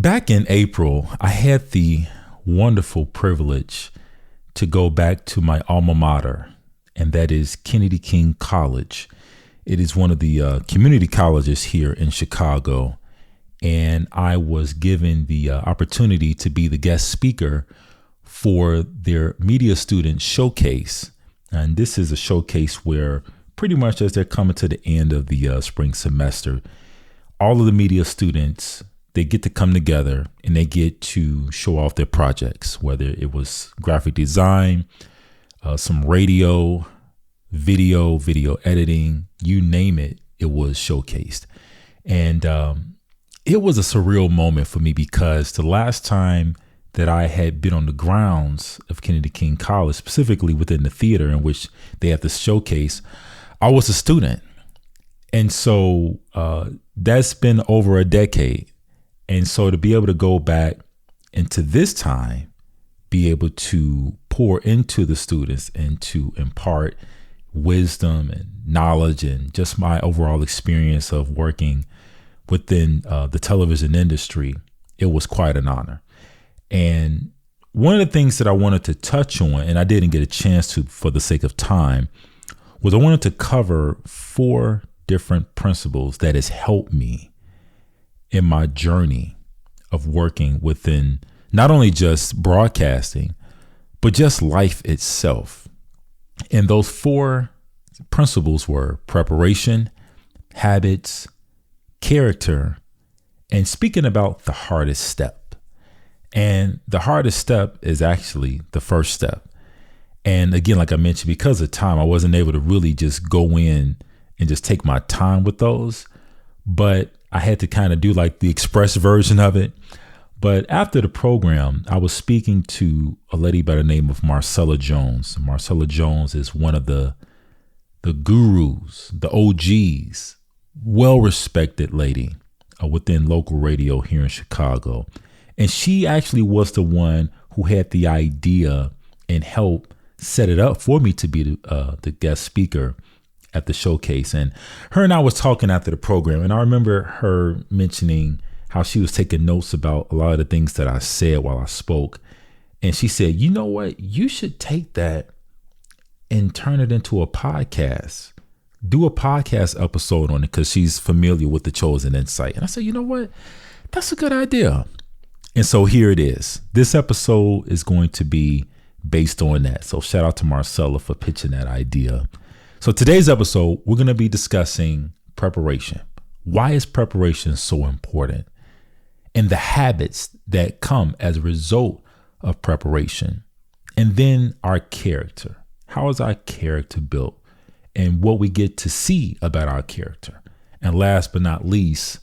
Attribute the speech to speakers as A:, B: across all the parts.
A: Back in April, I had the wonderful privilege to go back to my alma mater, and that is Kennedy King College. It is one of the community colleges here in Chicago, and I was given the opportunity to be the guest speaker for their media student showcase. And this is a showcase where pretty much as they're coming to the end of the spring semester, all of the media students, they get to come together and they get to show off their projects, whether it was graphic design, some radio, video editing, you name it, it was showcased. And it was a surreal moment for me because the last time that I had been on the grounds of Kennedy King College, specifically within the theater in which they had this showcase, I was a student. And so that's been over a decade. And so to be able to go back into this time, be able to pour into the students and to impart wisdom and knowledge and just my overall experience of working within the television industry, it was quite an honor. And one of the things that I wanted to touch on, and I didn't get a chance to for the sake of time, was I wanted to cover 4 different principles that has helped me in my journey of working within not only just broadcasting, but just life itself. And those 4 principles were preparation, habits, character, and speaking about the hardest step. And the hardest step is actually the first step. And again, like I mentioned, because of time, I wasn't able to really just go in and just take my time with those. But I had to kind of do like the express version of it. But after the program, I was speaking to a lady by the name of Marcella Jones. Marcella Jones is one of the gurus, the OGs, well-respected lady within local radio here in Chicago. And she actually was the one who had the idea and helped set it up for me to be the guest speaker at the showcase. And her and I was talking after the program, and I remember her mentioning how she was taking notes about a lot of the things that I said while I spoke. And she said, you know what, you should take that and turn it into a podcast. Do a podcast episode on it, because she's familiar with the Chosen Insight. And I said, you know what, that's a good idea. And so here it is. This episode is going to be based on that. So shout out to Marcella for pitching that idea. So today's episode, we're going to be discussing preparation. Why is preparation so important? And the habits that come as a result of preparation. And then our character. How is our character built? And what we get to see about our character. And last but not least,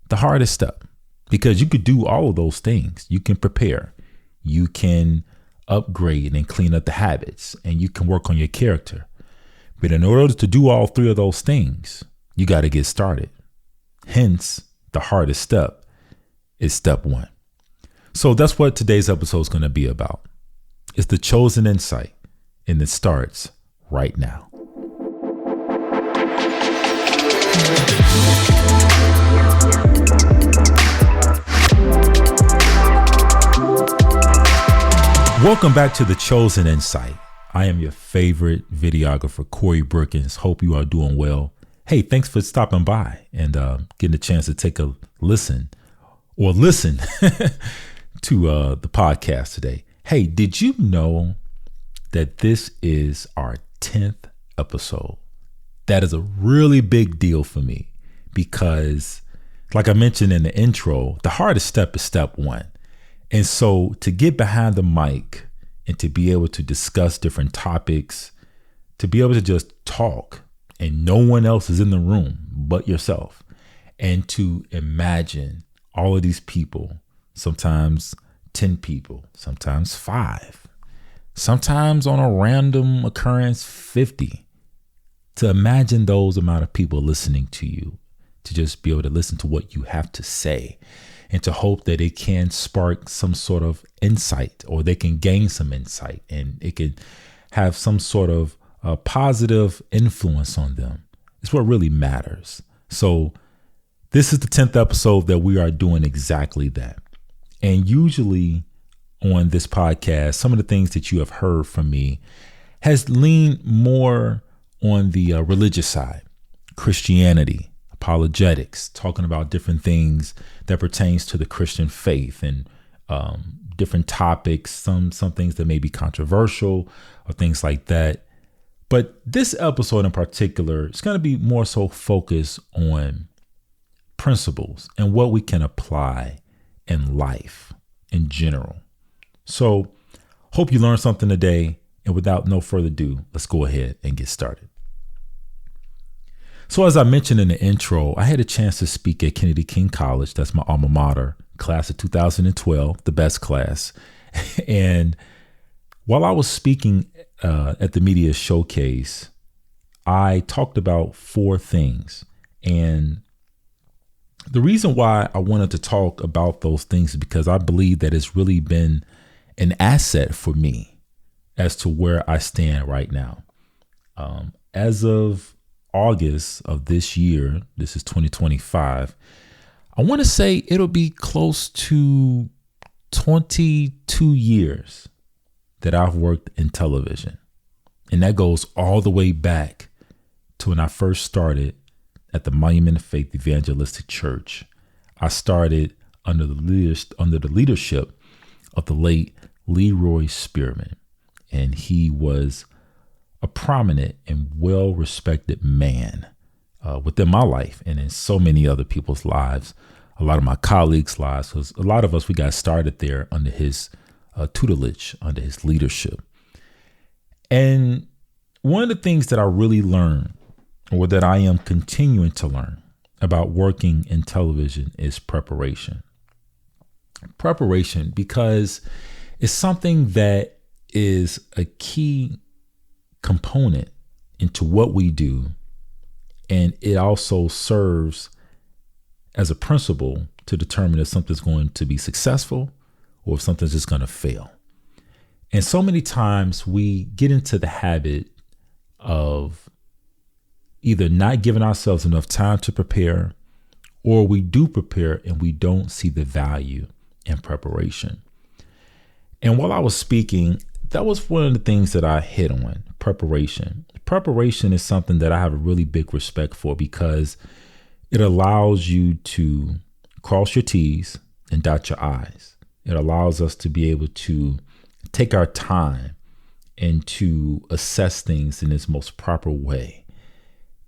A: the hardest step. Because you could do all of those things. You can prepare. You can upgrade and clean up the habits. And you can work on your character. But in order to do all 3 of those things, you got to get started. Hence, the hardest step is step 1. So that's what today's episode is going to be about. It's the Chosen Insight. And it starts right now. Welcome back to the Chosen Insight. I am your favorite videographer, Corey Brookins. Hope you are doing well. Hey, thanks for stopping by and getting a chance to take a listen to the podcast today. Hey, did you know that this is our 10th episode? That is a really big deal for me because, like I mentioned in the intro, the hardest step is step 1. And so to get behind the mic and to be able to discuss different topics, to be able to just talk and no one else is in the room but yourself, and to imagine all of these people, sometimes 10 people, sometimes 5, sometimes on a random occurrence, 50, to imagine those amount of people listening to you, to just be able to listen to what you have to say. And to hope that it can spark some sort of insight, or they can gain some insight, and it can have some sort of positive influence on them. It's what really matters. So this is the 10th episode that we are doing exactly that. And usually on this podcast, some of the things that you have heard from me has leaned more on the religious side, Christianity, apologetics, talking about different things that pertains to the Christian faith and different topics, some things that may be controversial or things like that. But this episode in particular is going to be more so focused on principles and what we can apply in life in general. So hope you learned something today. And without no further ado, let's go ahead and get started. So as I mentioned in the intro, I had a chance to speak at Kennedy King College. That's my alma mater, class of 2012, the best class. And while I was speaking at the media showcase, I talked about 4 things. And the reason why I wanted to talk about those things is because I believe that it's really been an asset for me as to where I stand right now. As of August of this year, this is 2025, I want to say it'll be close to 22 years that I've worked in television. And that goes all the way back to when I first started at the Monument of Faith Evangelistic Church. I started under the leadership of the late Leroy Spearman. And he was a prominent and well-respected man within my life and in so many other people's lives, a lot of my colleagues' lives, because a lot of us, we got started there under his tutelage, under his leadership. And one of the things that I really learned, or that I am continuing to learn about working in television, is preparation. Preparation, because it's something that is a key component into what we do. And it also serves as a principle to determine if something's going to be successful or if something's just going to fail. And so many times we get into the habit of either not giving ourselves enough time to prepare, or we do prepare and we don't see the value in preparation. And while I was speaking, that was one of the things that I hit on, preparation. Preparation is something that I have a really big respect for because it allows you to cross your T's and dot your I's. It allows us to be able to take our time and to assess things in its most proper way.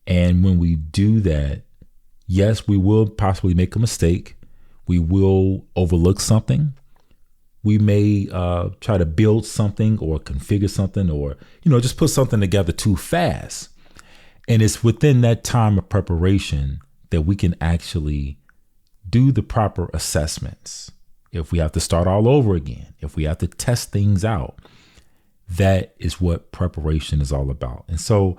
A: And when we do that, yes, we will possibly make a mistake. We will overlook something. We may try to build something or configure something or, just put something together too fast. And it's within that time of preparation that we can actually do the proper assessments. If we have to start all over again, if we have to test things out, that is what preparation is all about. And so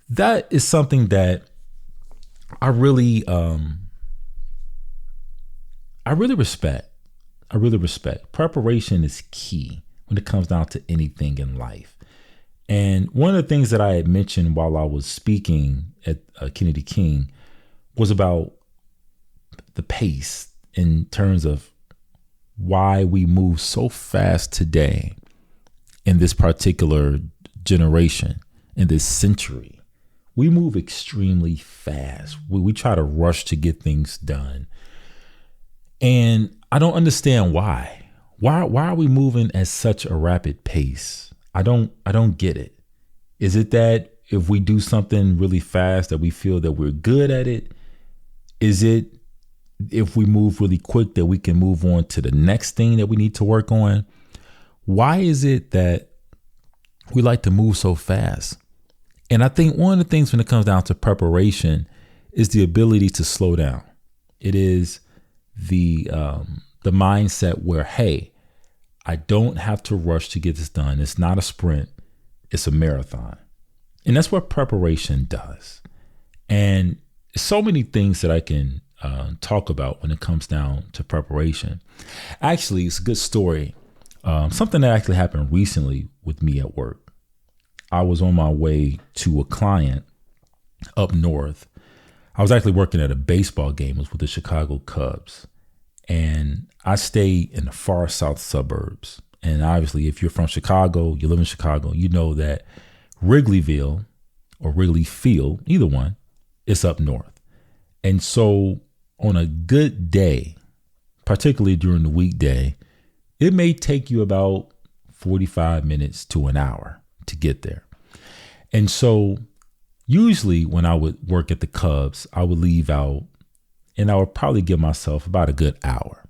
A: that is something that I really respect. I really respect. Preparation is key when it comes down to anything in life. And one of the things that I had mentioned while I was speaking at Kennedy King was about the pace in terms of why we move so fast today in this particular generation, in this century. We move extremely fast. We try to rush to get things done. And I don't understand why. Why are we moving at such a rapid pace? I don't get it. Is it that if we do something really fast that we feel that we're good at it? Is it if we move really quick that we can move on to the next thing that we need to work on? Why is it that we like to move so fast? And I think one of the things when it comes down to preparation is the ability to slow down. It is the mindset where, hey, I don't have to rush to get this done. It's not a sprint. It's a marathon. And that's what preparation does. And so many things that I can talk about when it comes down to preparation. Actually, it's a good story. Something that actually happened recently with me at work. I was on my way to a client up north. I was actually working at a baseball game. It was with the Chicago Cubs. And I stay in the far south suburbs. And obviously, if you're from Chicago, you live in Chicago, you know that Wrigleyville or Wrigley Field, either one, is up north. And so on a good day, particularly during the weekday, it may take you about 45 minutes to an hour to get there. And so usually when I would work at the Cubs, I would leave out and I would probably give myself about a good hour.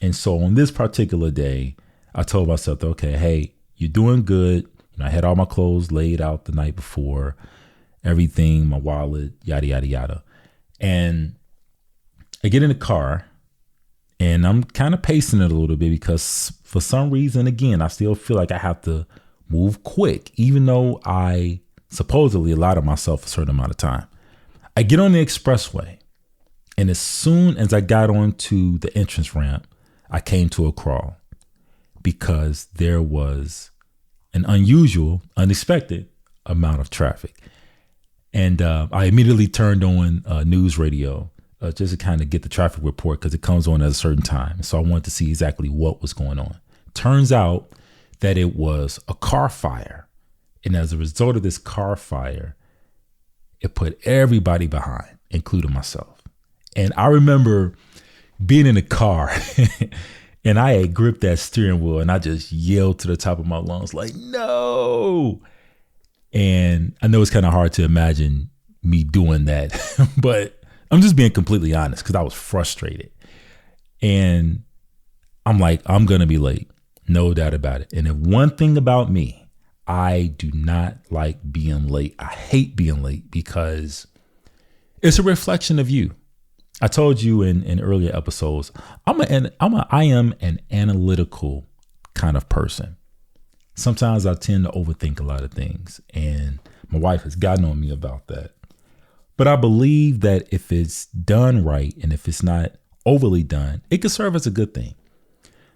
A: And so on this particular day, I told myself, okay, hey, you're doing good. I had all my clothes laid out the night before, everything, my wallet, yada, yada, yada. And I get in the car and I'm kind of pacing it a little bit because for some reason, again, I still feel like I have to move quick, even though I supposedly allotted myself a certain amount of time. I get on the expressway. And as soon as I got onto the entrance ramp, I came to a crawl because there was an unusual, unexpected amount of traffic. And I immediately turned on news radio just to kind of get the traffic report because it comes on at a certain time. So I wanted to see exactly what was going on. Turns out that it was a car fire. And as a result of this car fire, it put everybody behind, including myself. And I remember being in the car and I had gripped that steering wheel and I just yelled to the top of my lungs, like, no. And I know it's kind of hard to imagine me doing that, but I'm just being completely honest because I was frustrated. And I'm like, I'm going to be late. No doubt about it. And if one thing about me, I do not like being late. I hate being late because it's a reflection of you. I told you in earlier episodes, I am an analytical kind of person. Sometimes I tend to overthink a lot of things, and my wife has gotten on me about that. But I believe that if it's done right and if it's not overly done, it could serve as a good thing.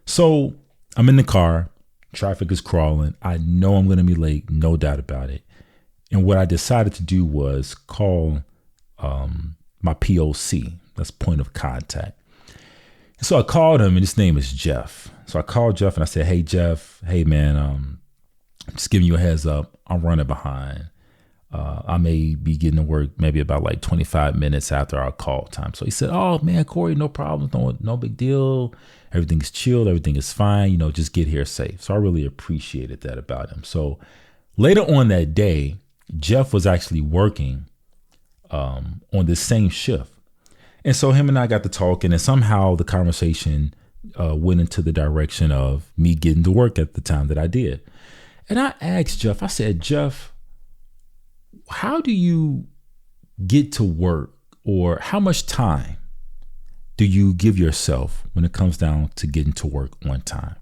A: So I'm in the car, traffic is crawling. I know I'm going to be late, no doubt about it. And what I decided to do was call my POC. That's point of contact. So I called him and his name is Jeff. So I called Jeff and I said, hey, Jeff, hey, man, I'm just giving you a heads up. I'm running behind. I may be getting to work maybe about like 25 minutes after our call time. So he said, oh, man, Corey, no problem. No big deal. Everything is chilled. Everything is fine. Just get here safe. So I really appreciated that about him. So later on that day, Jeff was actually working on this same shift. And so him and I got to talking, and somehow the conversation went into the direction of me getting to work at the time that I did. And I asked Jeff, I said, Jeff, how do you get to work, or how much time do you give yourself when it comes down to getting to work on time?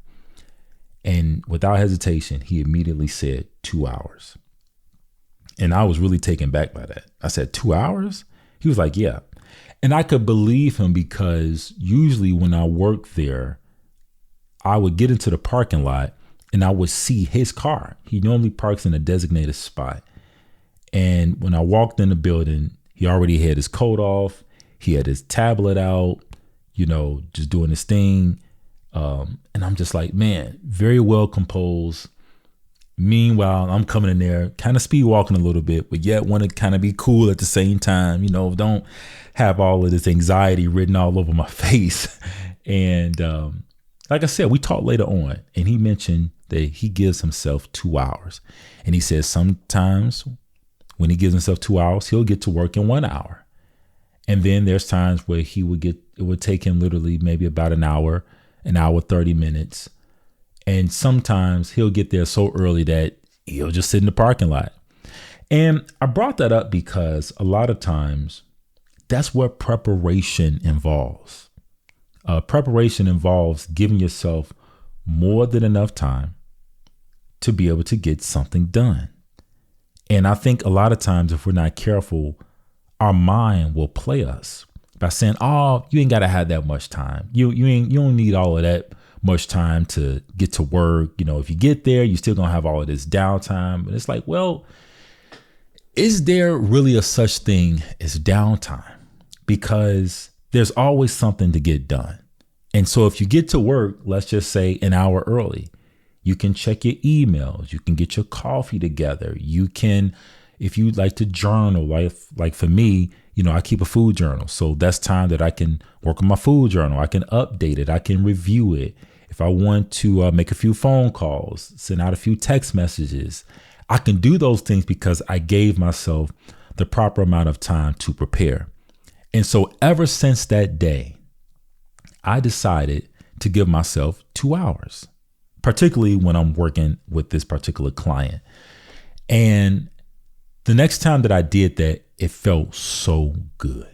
A: And without hesitation, he immediately said 2 hours. And I was really taken back by that. I said, 2 hours? He was like, yeah. And I could believe him because usually when I worked there, I would get into the parking lot and I would see his car. He normally parks in a designated spot. And when I walked in the building, he already had his coat off. He had his tablet out, just doing his thing. And I'm just like, man, very well composed. Meanwhile, I'm coming in there kind of speed walking a little bit, but yet want to kind of be cool at the same time. Don't have all of this anxiety written all over my face. And like I said, we talked later on, and he mentioned that he gives himself 2 hours. And he says sometimes when he gives himself 2 hours, he'll get to work in 1 hour. And then there's times where it would take him literally maybe about an hour, 30 minutes. And sometimes he'll get there so early that he'll just sit in the parking lot. And I brought that up because a lot of times that's what preparation involves. Preparation involves giving yourself more than enough time to be able to get something done. And I think a lot of times if we're not careful, our mind will play us by saying, oh, you ain't got to have that much time. You don't need all of that much time to get to work. If you get there, you're still going to have all of this downtime. And it's like, well, is there really a such thing as downtime? Because there's always something to get done. And so if you get to work, let's just say an hour early, you can check your emails. You can get your coffee together. You can, if you like to journal, like for me, I keep a food journal. So that's time that I can work on my food journal. I can update it. I can review it. If I want to make a few phone calls, send out a few text messages, I can do those things because I gave myself the proper amount of time to prepare. And so ever since that day, I decided to give myself 2 hours, particularly when I'm working with this particular client. And the next time that I did that, it felt so good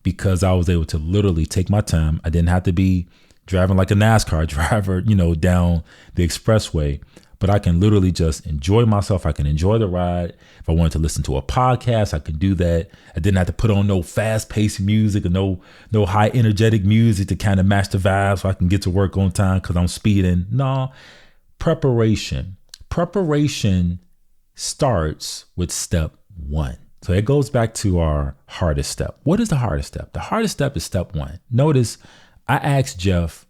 A: because I was able to literally take my time. I didn't have to be driving like a NASCAR driver, down the expressway, but I can literally just enjoy myself. I can enjoy the ride. If I wanted to listen to a podcast, I could do that. I didn't have to put on no fast paced music or no high energetic music to kind of match the vibe so I can get to work on time because I'm speeding. No, preparation starts with step 1. So it goes back to our hardest step. What is the hardest step? The hardest step is step 1. Notice I asked Jeff,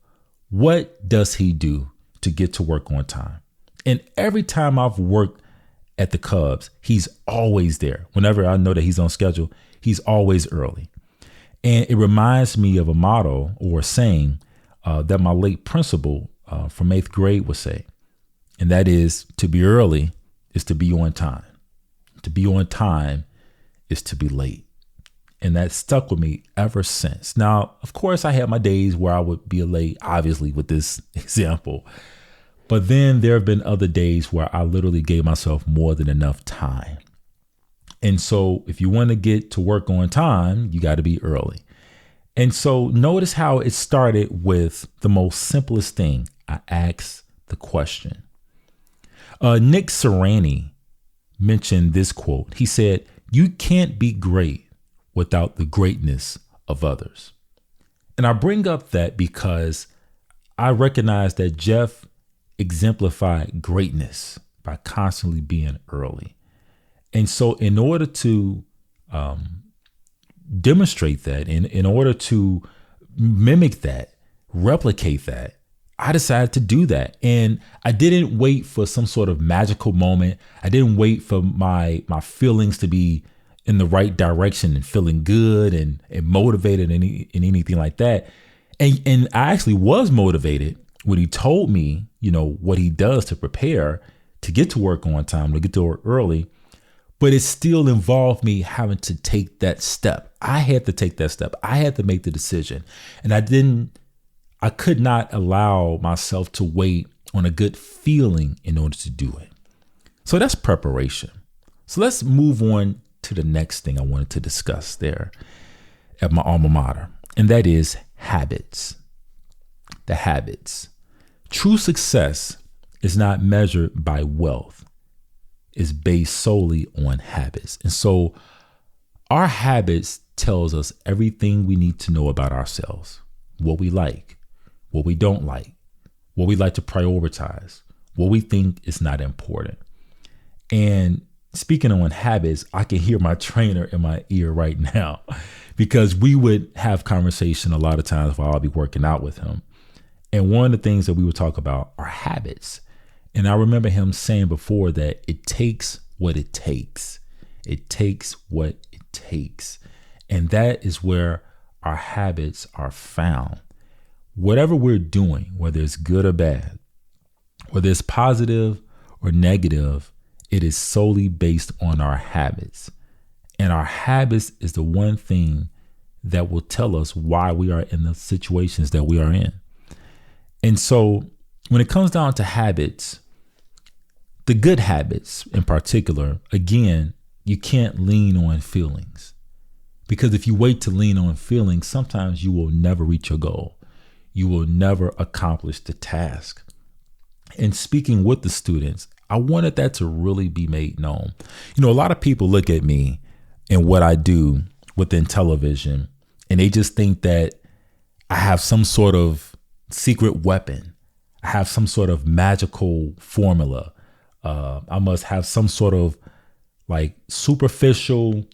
A: what does he do to get to work on time? And every time I've worked at the Cubs, he's always there. Whenever I know that he's on schedule, he's always early. And it reminds me of a motto or a saying that my late principal from 8th grade would say. And that is, to be early is to be on time. To be on time is to be late. And that stuck with me ever since. Now, of course, I had my days where I would be late, obviously, with this example. But then there have been other days where I literally gave myself more than enough time. And so if you want to get to work on time, you got to be early. And so notice how it started with the most simplest thing. I asked the question. Nick Serrani mentioned this quote. He said, "You can't be great without the greatness of others." And I bring up that because I recognize that Jeff exemplified greatness by constantly being early. And so in order to demonstrate that, in order to mimic that, replicate that, I decided to do that. And I didn't wait for some sort of magical moment. I didn't wait for my feelings to be in the right direction and feeling good and motivated and anything like that. And I actually was motivated when he told me, what he does to prepare to get to work on time, to get to work early. But it still involved me having to take that step. I had to take that step. I had to make the decision. And I could not allow myself to wait on a good feeling in order to do it. So that's preparation. So let's move on to the next thing I wanted to discuss there at my alma mater, and that is habits. The habits. True success is not measured by wealth. It's based solely on habits. And so our habits tells us everything we need to know about ourselves, what we like, what we don't like, what we like to prioritize, what we think is not important. And speaking on habits, I can hear my trainer in my ear right now because we would have conversation a lot of times while I'll be working out with him. And one of the things that we would talk about are habits. And I remember him saying before that it takes what it takes. It takes what it takes. And that is where our habits are found. Whatever we're doing, whether it's good or bad, whether it's positive or negative, it is solely based on our habits. And our habits is the one thing that will tell us why we are in the situations that we are in. And so when it comes down to habits, the good habits in particular, again, you can't lean on feelings. Because if you wait to lean on feelings, sometimes you will never reach your goal. You will never accomplish the task. And speaking with the students, I wanted that to really be made known. A lot of people look at me and what I do within television, and they just think that I have some sort of secret weapon. I have some sort of magical formula. I must have some sort of like superficial,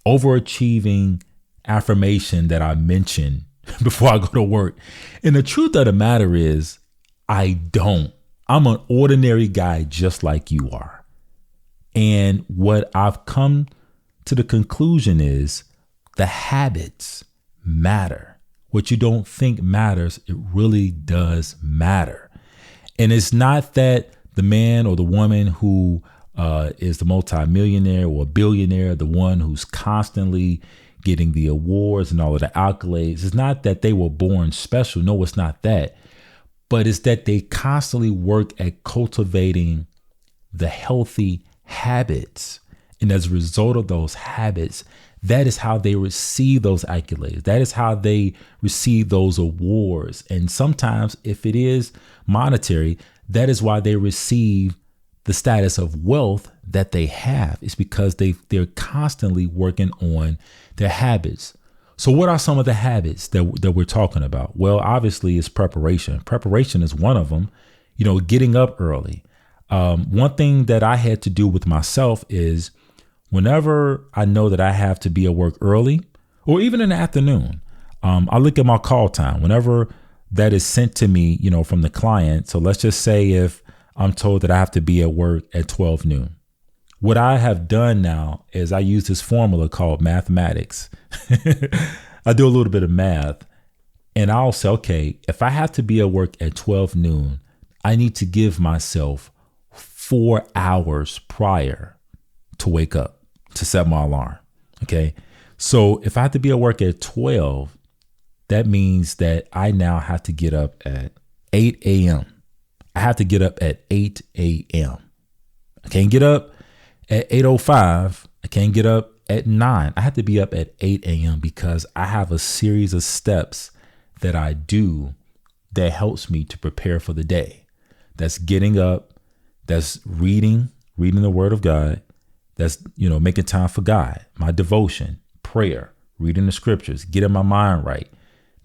A: overachieving affirmation that I mention before I go to work. And the truth of the matter is, I don't. I'm an ordinary guy just like you are. And what I've come to the conclusion is the habits matter. What you don't think matters, it really does matter. And it's not that the man or the woman who is the multimillionaire or billionaire, the one who's constantly getting the awards and all of the accolades, it's not that they were born special. No, it's not that. But it's that they constantly work at cultivating the healthy habits. And as a result of those habits, that is how they receive those accolades. That is how they receive those awards. And sometimes if it is monetary, that is why they receive the status of wealth that they have. It's because they're constantly working on their habits. So what are some of the habits that we're talking about? Well, obviously it's preparation. Preparation is one of them, getting up early. One thing that I had to do with myself is whenever I know that I have to be at work early or even in the afternoon, I look at my call time whenever that is sent to me, from the client. So let's just say if I'm told that I have to be at work at 12 noon. What I have done now is I use this formula called mathematics. I do a little bit of math and I'll say, okay, if I have to be at work at 12 noon, I need to give myself 4 hours prior to wake up to set my alarm. Okay. So if I have to be at work at 12, that means that I now have to get up at 8 a.m. I have to get up at 8 a.m. I can't get up at 8:05. I can't get up at 9. I have to be up at 8 a.m. because I have a series of steps that I do that helps me to prepare for the day. That's getting up. That's reading the word of God. That's, making time for God, my devotion, prayer, reading the scriptures, getting my mind right.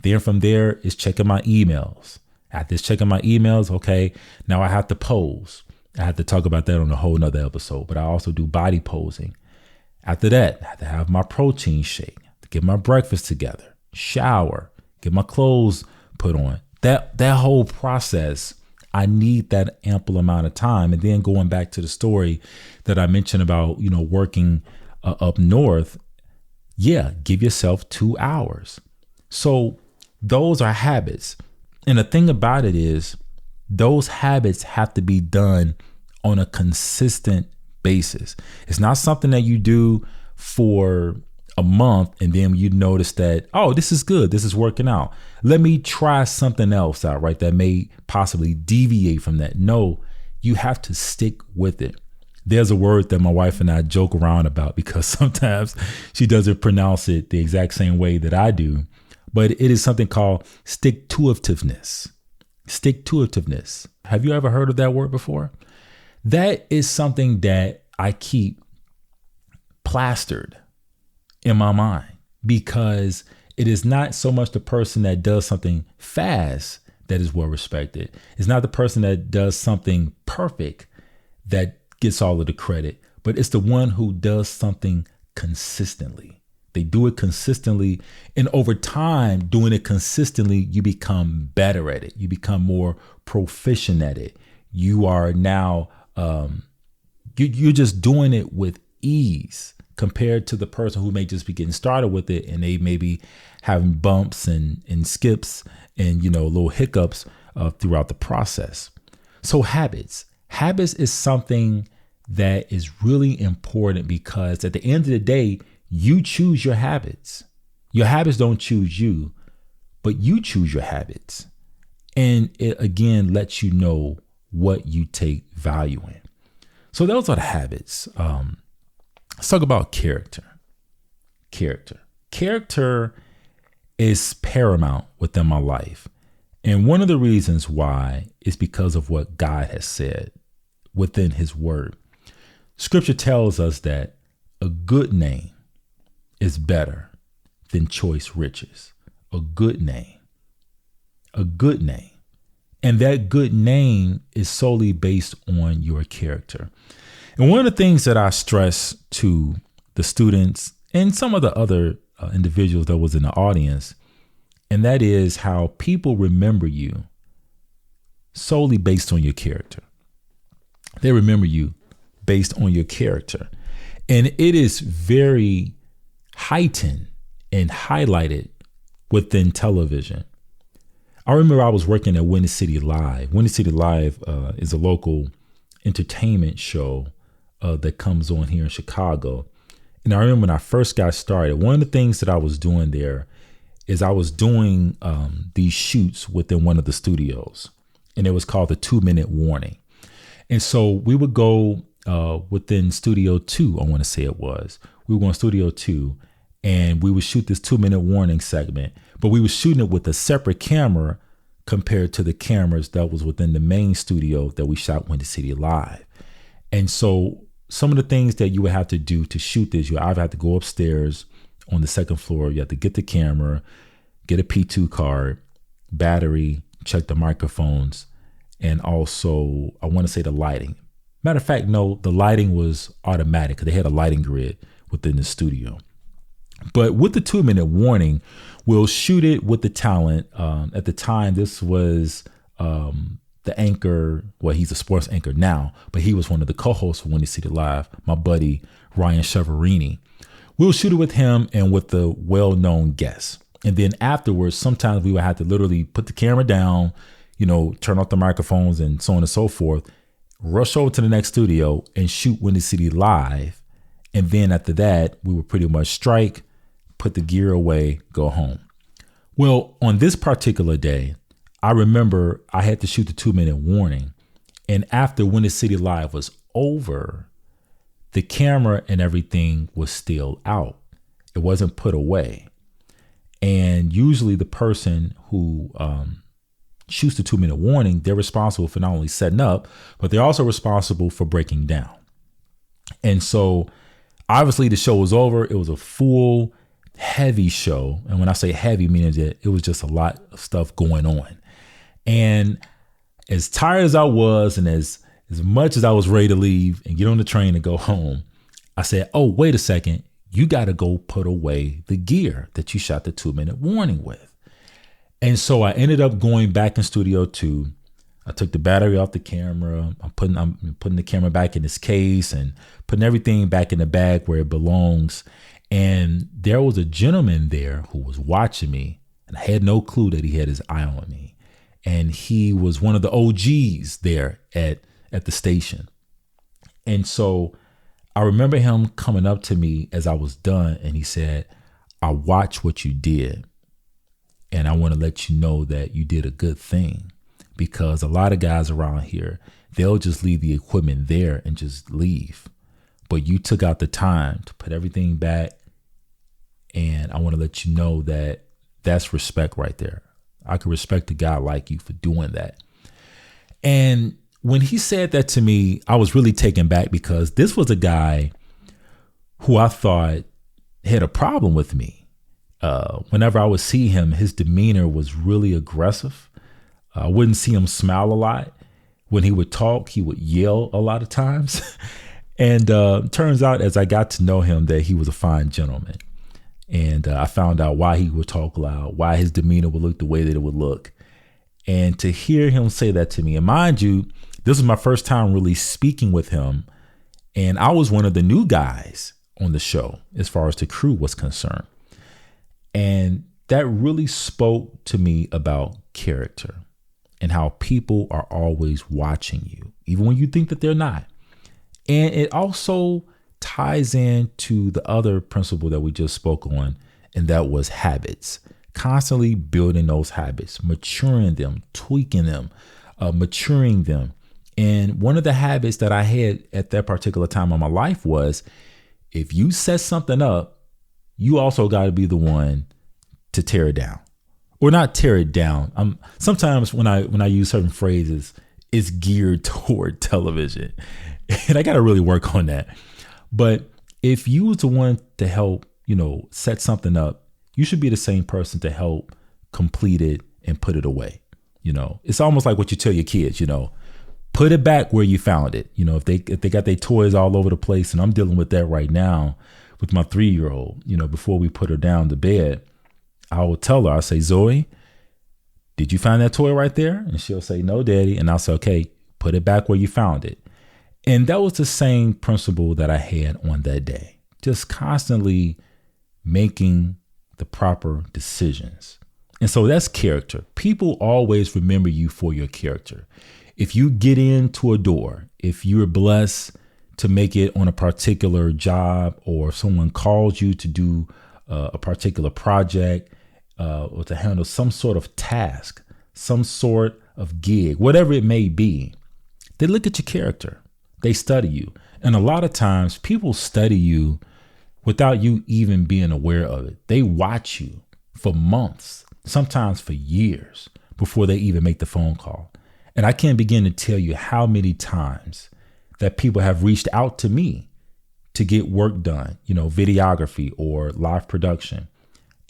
A: Then from there is checking my emails. After checking my emails, okay, now I have to pose. I have to talk about that on a whole nother episode, but I also do body posing. After that, I have to have my protein shake, to get my breakfast together, shower, get my clothes put on. That whole process, I need that ample amount of time. And then going back to the story that I mentioned about, working up north, give yourself 2 hours. So those are habits. And the thing about it is those habits have to be done on a consistent basis. It's not something that you do for a month and then you notice that, oh, this is good. This is working out. Let me try something else out, right? That may possibly deviate from that. No, you have to stick with it. There's a word that my wife and I joke around about because sometimes she doesn't pronounce it the exact same way that I do. But it is something called stick-to-itiveness. Stick-to-itiveness. Have you ever heard of that word before? That is something that I keep plastered in my mind because it is not so much the person that does something fast that is well respected. It's not the person that does something perfect that gets all of the credit, but it's the one who does something consistently. They do it consistently. And over time, doing it consistently, you become better at it. You become more proficient at it. You are now, you're just doing it with ease compared to the person who may just be getting started with it. And they may be having bumps and skips and, little hiccups throughout the process. So habits is something that is really important because at the end of the day, you choose your habits. Your habits don't choose you, but you choose your habits. And it again lets you know what you take value in. So those are the habits. Let's talk about character. Character is paramount within my life. And one of the reasons why is because of what God has said within his word. Scripture tells us that a good name is better than choice riches. A good name. And that good name is solely based on your character. And one of the things that I stress to the students and some of the other individuals that was in the audience And that is how people remember you solely based on your character. They remember you based on your character. And it is very heightened and highlighted within television. I remember I was working at Windy City Live. Windy City Live is a local entertainment show that comes on here in Chicago. And I remember when I first got started, one of the things that I was doing there is I was doing these shoots within one of the studios, and it was called the 2-minute warning. And so we would go within Studio 2, I want to say it was. We were going to Studio 2, and we would shoot this 2-minute warning segment, but we were shooting it with a separate camera compared to the cameras that was within the main studio that we shot Windy City Live. And so some of the things that you would have to do to shoot this, you either have to go upstairs on the second floor, you have to get the camera, get a P2 card, battery, check the microphones, and also, I want to say the lighting. Matter of fact, no, the lighting was automatic because they had a lighting grid within the studio. But with the 2-minute warning, we'll shoot it with the talent. At the time, this was the anchor. Well, he's a sports anchor now, but he was one of the co-hosts for Windy City Live, my buddy, Ryan Cheverini. We'll shoot it with him and with the well-known guests. And then afterwards, sometimes we would have to literally put the camera down, turn off the microphones and so on and so forth, rush over to the next studio and shoot Windy City Live. And then after that, we would pretty much strike, put the gear away, go home. Well, on this particular day, I remember I had to shoot the 2-minute warning. And after Windy City Live was over, the camera and everything was still out. It wasn't put away. And usually the person who shoots the 2-minute warning, they're responsible for not only setting up, but they're also responsible for breaking down. And so obviously the show was over. It was a full, heavy show. And when I say heavy, meaning that it was just a lot of stuff going on. And as tired as I was, and as much as I was ready to leave and get on the train and go home, I said, oh, wait a second. You got to go put away the gear that you shot the 2-minute warning with. And so I ended up going back in Studio 2. I took the battery off the camera. I'm putting the camera back in its case and putting everything back in the bag where it belongs. And there was a gentleman there who was watching me, and I had no clue that he had his eye on me. And he was one of the OGs there at the station. And so I remember him coming up to me as I was done, and he said, I watched what you did, and I want to let you know that you did a good thing, because a lot of guys around here, they'll just leave the equipment there and just leave. But you took out the time to put everything back, and I want to let you know that that's respect right there. I could respect a guy like you for doing that. And when he said that to me, I was really taken back, because this was a guy who I thought had a problem with me. Whenever I would see him, his demeanor was really aggressive. I wouldn't see him smile a lot. When he would talk, he would yell a lot of times. And turns out, as I got to know him, that he was a fine gentleman. And I found out why he would talk loud, why his demeanor would look the way that it would look. And to hear him say that to me, and mind you, this was my first time really speaking with him. And I was one of the new guys on the show as far as the crew was concerned. And that really spoke to me about character and how people are always watching you, even when you think that they're not. And it also ties into the other principle that we just spoke on, and that was habits. Constantly building those habits, maturing them, tweaking them, maturing them. And one of the habits that I had at that particular time of my life was, if you set something up, you also got to be the one to tear it down, or not tear it down. Sometimes when I use certain phrases, it's geared toward television, and I got to really work on that. But if you was the one to help, set something up, you should be the same person to help complete it and put it away. It's almost like what you tell your kids, put it back where you found it. If they got their toys all over the place, and I'm dealing with that right now with my 3-year-old, before we put her down to bed, I will tell her, I'll say, Zoe, did you find that toy right there? And she'll say, no, daddy. And I'll say, okay, put it back where you found it. And that was the same principle that I had on that day. Just constantly making the proper decisions. And so that's character. People always remember you for your character. If you get into a door, if you're blessed to make it on a particular job, or someone calls you to do a particular project, or to handle some sort of task, some sort of gig, whatever it may be, they look at your character. They study you. And a lot of times people study you without you even being aware of it. They watch you for months, sometimes for years, before they even make the phone call. And I can't begin to tell you how many times that people have reached out to me to get work done, videography or live production.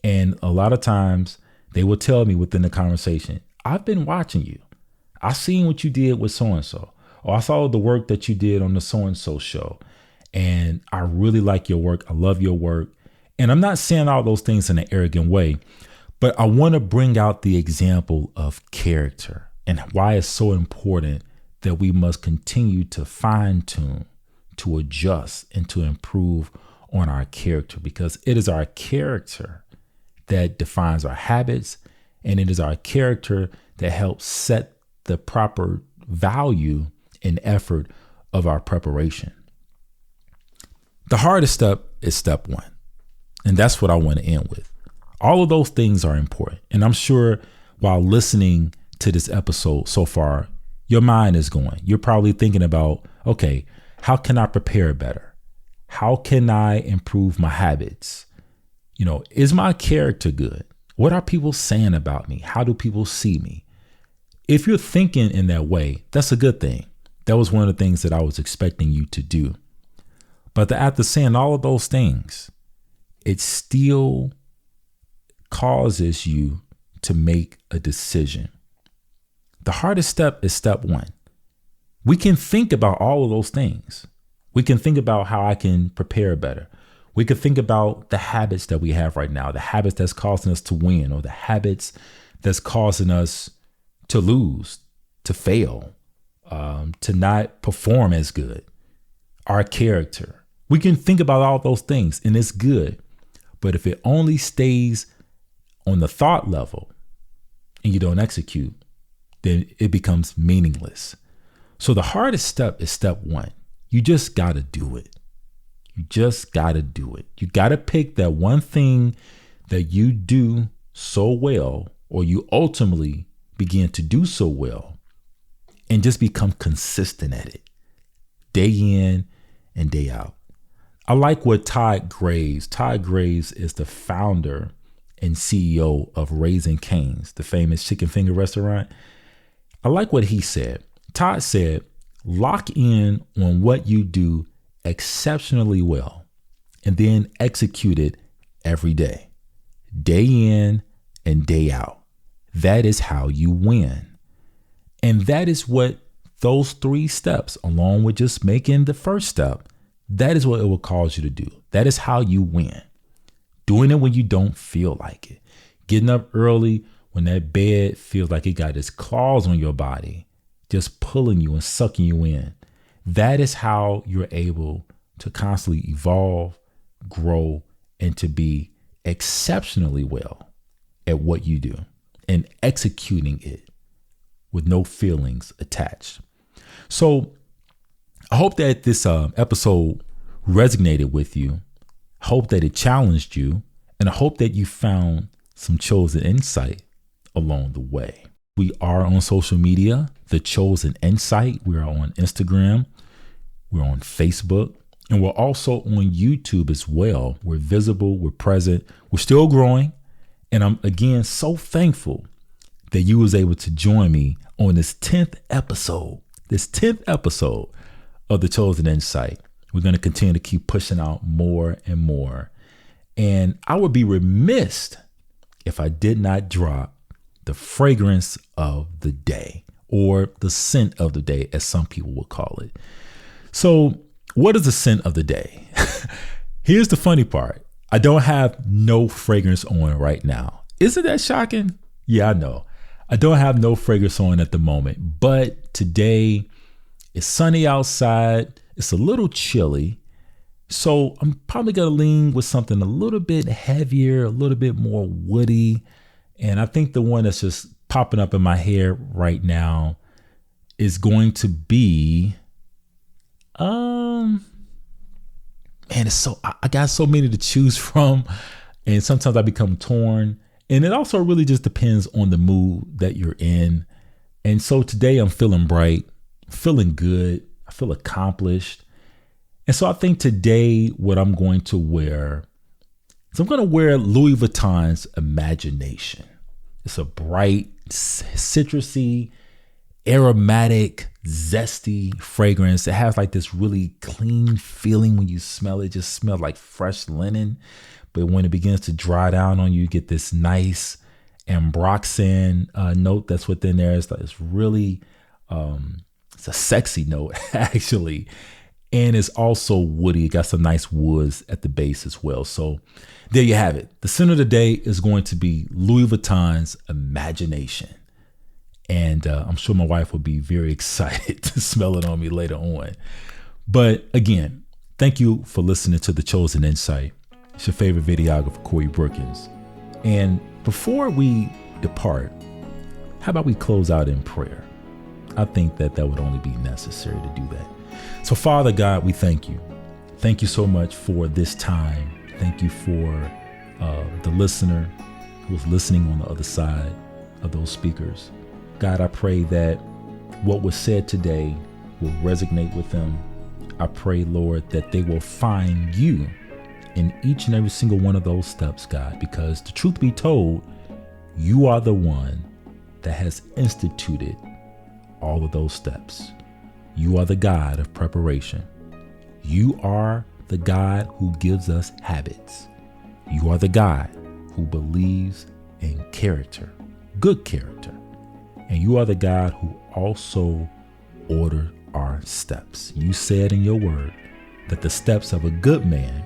A: And a lot of times they will tell me within the conversation, I've been watching you. I seen what you did with so-and-so, or I saw the work that you did on the so-and-so show. And I really like your work. I love your work. And I'm not saying all those things in an arrogant way, but I want to bring out the example of character and why it's so important that we must continue to fine tune, to adjust, and to improve on our character, because it is our character that defines our habits, and it is our character that helps set the proper value and effort of our preparation. The hardest step is step one, and that's what I want to end with. All of those things are important, and I'm sure while listening to this episode so far, your mind is going. You're probably thinking about, okay, how can I prepare better? How can I improve my habits? Is my character good? What are people saying about me? How do people see me? If you're thinking in that way, that's a good thing. That was one of the things that I was expecting you to do. But after saying all of those things, it still causes you to make a decision. The hardest step is step one. We can think about all of those things. We can think about how I can prepare better. We could think about the habits that we have right now, the habits that's causing us to win, or the habits that's causing us to lose, to fail, to not perform as good. Our character. We can think about all those things, and it's good. But if it only stays on the thought level and you don't execute, then it becomes meaningless. So the hardest step is step one. You just got to do it. You just got to do it. You got to pick that one thing that you do so well, or you ultimately begin to do so well, and just become consistent at it, day in and day out. I like what Todd Graves is the founder and CEO of Raising Cane's, the famous chicken finger restaurant. I like what he said. Todd said, lock in on what you do exceptionally well, and then execute it every day, day in and day out. That is how you win. And that is what those 3 steps, along with just making the first step, that is what it will cause you to do. That is how you win. Doing it when you don't feel like it. Getting up early when that bed feels like it got its claws on your body, just pulling you and sucking you in. That is how you're able to constantly evolve, grow, and to be exceptionally well at what you do and executing it with no feelings attached. So I hope that this episode resonated with you. I hope that it challenged you, and I hope that you found some chosen insight along the way. We are on social media, The Chosen Insight. We are on Instagram. We're on Facebook, and we're also on YouTube as well. We're visible. We're present. We're still growing. And I'm, again, so thankful that you was able to join me on this 10th episode of The Chosen Insight. We're going to continue to keep pushing out more and more. And I would be remiss if I did not drop the fragrance of the day, or the scent of the day, as some people would call it. So what is the scent of the day? Here's the funny part. I don't have no fragrance on right now. Isn't that shocking? Yeah, I know. I don't have no fragrance on at the moment, but today it's sunny outside. It's a little chilly. So I'm probably going to lean with something a little bit heavier, a little bit more woody. And I think the one that's just popping up in my hair right now is going to be, man, it's so, I got so many to choose from. And sometimes I become torn. And it also really just depends on the mood that you're in. And so today I'm feeling bright, feeling good. I feel accomplished. And so I think today what I'm going to wear is I'm going to wear Louis Vuitton's Imagination. It's a bright, citrusy, aromatic, zesty fragrance. It has like this really clean feeling when you smell it. It just smells like fresh linen. But when it begins to dry down on you, you get this nice ambroxan note that's within there. It's really, it's a sexy note actually. And it's also woody. It got some nice woods at the base as well. So there you have it. The scent of the day is going to be Louis Vuitton's Imagination. And I'm sure my wife will be very excited to smell it on me later on. But again, thank you for listening to The Chosen Insight. It's your favorite videographer, Corey Brookins. And before we depart, how about we close out in prayer? I think that would only be necessary to do that. So Father God, we thank you. Thank you so much for this time. Thank you for the listener who's listening on the other side of those speakers. God, I pray that what was said today will resonate with them. I pray, Lord, that they will find you in each and every single one of those steps, God, because the truth be told, you are the one that has instituted all of those steps. You are the God of preparation. You are the God who gives us habits. You are the God who believes in character, good character. And you are the God who also ordered our steps. You said in your word that the steps of a good man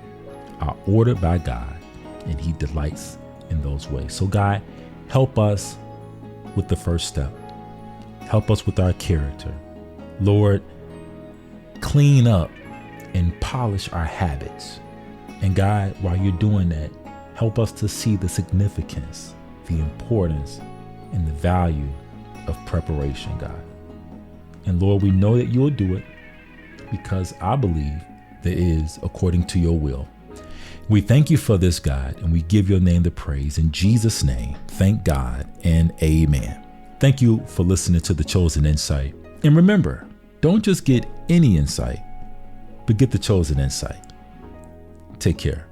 A: are ordered by God, and he delights in those ways. So God, help us with the first step. Help us with our character. Lord, clean up and polish our habits. And God, while you're doing that, help us to see the significance, the importance, and the value of preparation, God. And Lord, we know that you will do it because I believe that it is according to your will. We thank you for this, God, and we give your name the praise. In Jesus' name, thank God and amen. Thank you for listening to The Chosen Insight. And remember, don't just get any insight, but get The Chosen Insight. Take care.